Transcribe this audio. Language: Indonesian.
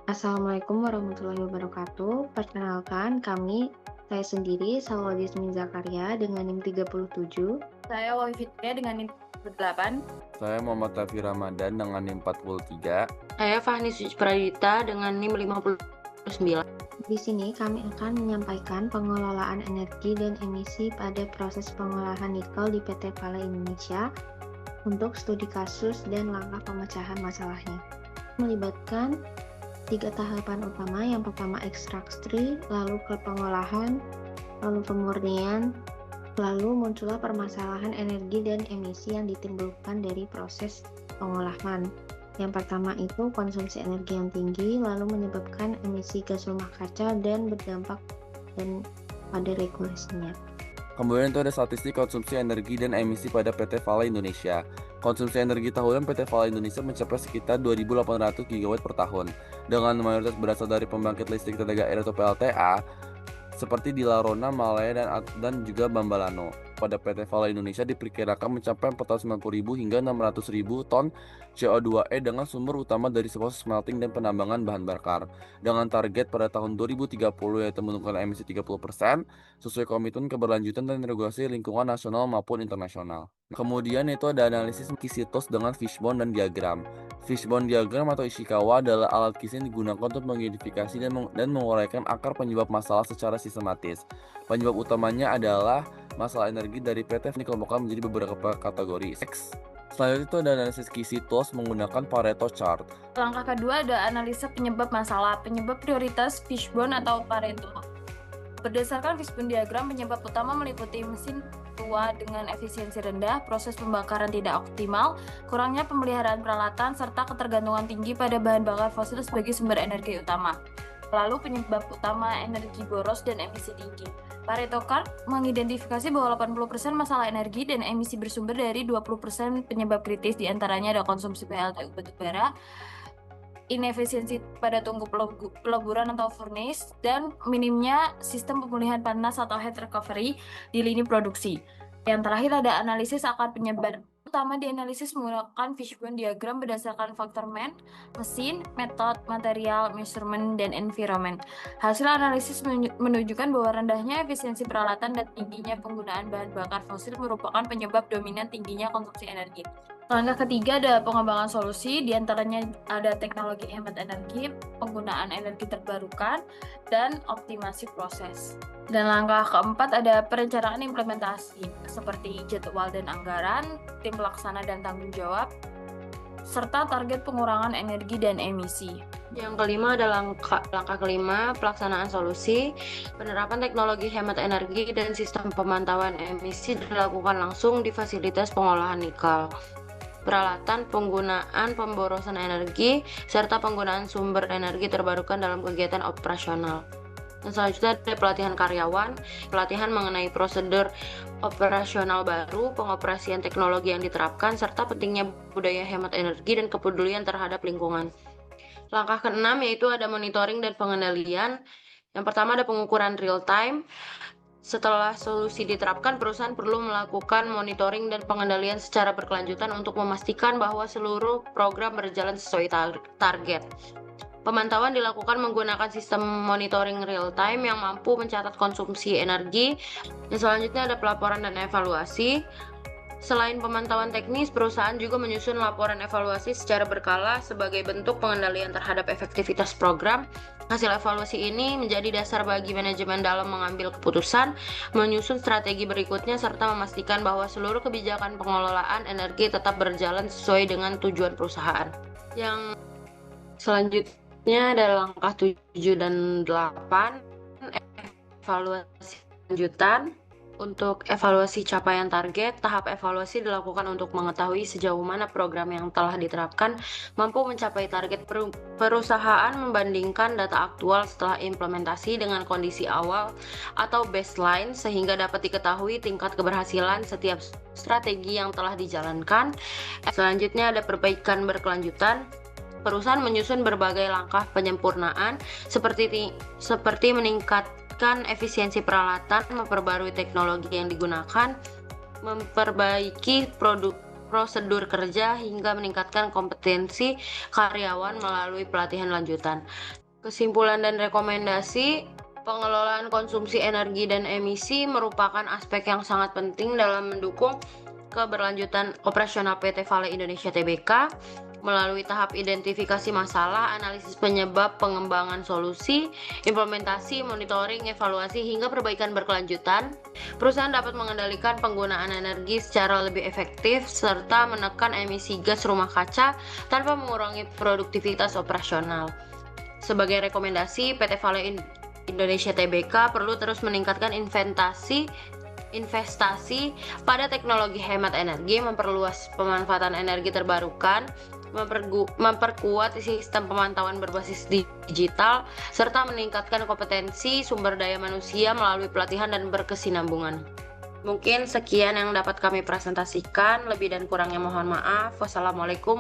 Assalamualaikum warahmatullahi wabarakatuh. Perkenalkan, saya sendiri, Salwa Jasmine Zakaria dengan NIM 37. Saya Wawi Fitria dengan NIM 8. Saya Muhammad Tafi Ramadan dengan NIM 43. Saya Fahni Sucipradita dengan NIM 59. Di sini kami akan menyampaikan pengelolaan energi dan emisi pada proses pengolahan nikel di PT Vale Indonesia untuk studi kasus dan langkah pemecahan masalahnya. Melibatkan 3 tahapan utama, yang pertama ekstraksi, lalu ke pengolahan, lalu pemurnian, lalu muncullah permasalahan energi dan emisi yang ditimbulkan dari proses pengolahan. Yang pertama itu konsumsi energi yang tinggi, lalu menyebabkan emisi gas rumah kaca dan berdampak pada regulasinya. Kemudian itu ada statistik konsumsi energi dan emisi pada PT Vale Indonesia. Konsumsi energi tahunan PT Vale Indonesia mencapai sekitar 2.800 GW per tahun, dengan mayoritas berasal dari pembangkit listrik tenaga air atau PLTA, seperti di Larona, Malaya, dan juga Bambalano. Pada PT Vale Indonesia diperkirakan mencapai 490.000 hingga 600.000 ton CO2e dengan sumber utama dari proses smelting dan penambangan bahan bakar. Dengan target pada tahun 2030 yaitu menurunkan emisi 30% sesuai komitmen keberlanjutan dan regulasi lingkungan nasional maupun internasional. Kemudian itu ada analisis Kisitos dengan fishbone dan diagram. Fishbone diagram atau Ishikawa adalah alat kisi yang digunakan untuk mengidentifikasi dan menguraikan akar penyebab masalah secara sistematis. Penyebab utamanya adalah masalah energi dari PT dikelompokkan menjadi beberapa kategori. Selanjutnya itu ada analisis Kisitos menggunakan Pareto chart. Langkah kedua ada analisa penyebab masalah, penyebab prioritas fishbone atau Pareto. Berdasarkan fishbone diagram, penyebab utama meliputi mesin tua dengan efisiensi rendah, proses pembakaran tidak optimal, kurangnya pemeliharaan peralatan, serta ketergantungan tinggi pada bahan bakar fosil sebagai sumber energi utama. Lalu penyebab utama energi boros dan emisi tinggi. Pareto Chart mengidentifikasi bahwa 80% masalah energi dan emisi bersumber dari 20% penyebab kritis, diantaranya ada konsumsi PLTU batubara, inefisiensi pada tungku peleburan atau furnace, dan minimnya sistem pemulihan panas atau heat recovery di lini produksi. Yang terakhir ada analisis akar penyebab. Utama dianalisis menggunakan fishbone diagram berdasarkan faktor mesin, metode, material, measurement, dan environment. Hasil analisis menunjukkan bahwa rendahnya efisiensi peralatan dan tingginya penggunaan bahan bakar fosil merupakan penyebab dominan tingginya konsumsi energi. Langkah ketiga ada pengembangan solusi, diantaranya ada teknologi hemat energi, penggunaan energi terbarukan, dan optimasi proses. Dan langkah keempat ada perencanaan implementasi, seperti jadwal dan anggaran, tim pelaksana dan tanggung jawab, serta target pengurangan energi dan emisi. Yang kelima adalah langkah kelima, pelaksanaan solusi. Penerapan teknologi hemat energi dan sistem pemantauan emisi dilakukan langsung di fasilitas pengolahan nikel. Peralatan, penggunaan pemborosan energi, serta penggunaan sumber energi terbarukan dalam kegiatan operasional. Dan selanjutnya ada pelatihan karyawan, pelatihan mengenai prosedur operasional baru, pengoperasian teknologi yang diterapkan, serta pentingnya budaya hemat energi dan kepedulian terhadap lingkungan. Langkah keenam yaitu ada monitoring dan pengendalian. Yang pertama ada pengukuran real time. Setelah solusi diterapkan, perusahaan perlu melakukan monitoring dan pengendalian secara berkelanjutan untuk memastikan bahwa seluruh program berjalan sesuai target. Pemantauan dilakukan menggunakan sistem monitoring real time yang mampu mencatat konsumsi energi. Dan selanjutnya ada pelaporan dan evaluasi. Selain pemantauan teknis, perusahaan juga menyusun laporan evaluasi secara berkala sebagai bentuk pengendalian terhadap efektivitas program. Hasil evaluasi ini menjadi dasar bagi manajemen dalam mengambil keputusan, menyusun strategi berikutnya, serta memastikan bahwa seluruh kebijakan pengelolaan energi tetap berjalan sesuai dengan tujuan perusahaan. Yang selanjutnya adalah langkah 7 dan 8, evaluasi lanjutan. Untuk evaluasi capaian target, tahap evaluasi dilakukan untuk mengetahui sejauh mana program yang telah diterapkan mampu mencapai target. Perusahaan membandingkan data aktual setelah implementasi dengan kondisi awal atau baseline sehingga dapat diketahui tingkat keberhasilan setiap strategi yang telah dijalankan. Selanjutnya ada perbaikan berkelanjutan. Perusahaan menyusun berbagai langkah penyempurnaan seperti meningkatkan efisiensi peralatan, memperbarui teknologi yang digunakan, memperbaiki prosedur kerja hingga meningkatkan kompetensi karyawan melalui pelatihan lanjutan. Kesimpulan dan rekomendasi, pengelolaan konsumsi energi dan emisi merupakan aspek yang sangat penting dalam mendukung keberlanjutan operasional PT Vale Indonesia Tbk melalui tahap identifikasi masalah, analisis penyebab, pengembangan solusi, implementasi, monitoring, evaluasi, hingga perbaikan berkelanjutan. Perusahaan dapat mengendalikan penggunaan energi secara lebih efektif serta menekan emisi gas rumah kaca tanpa mengurangi produktivitas operasional. Sebagai rekomendasi, PT Vale Indonesia Tbk perlu terus meningkatkan investasi pada teknologi hemat energi, memperluas pemanfaatan energi terbarukan, memperkuat sistem pemantauan berbasis digital, serta meningkatkan kompetensi sumber daya manusia melalui pelatihan dan berkesinambungan. Mungkin sekian yang dapat kami presentasikan, lebih dan kurangnya mohon maaf. Wassalamualaikum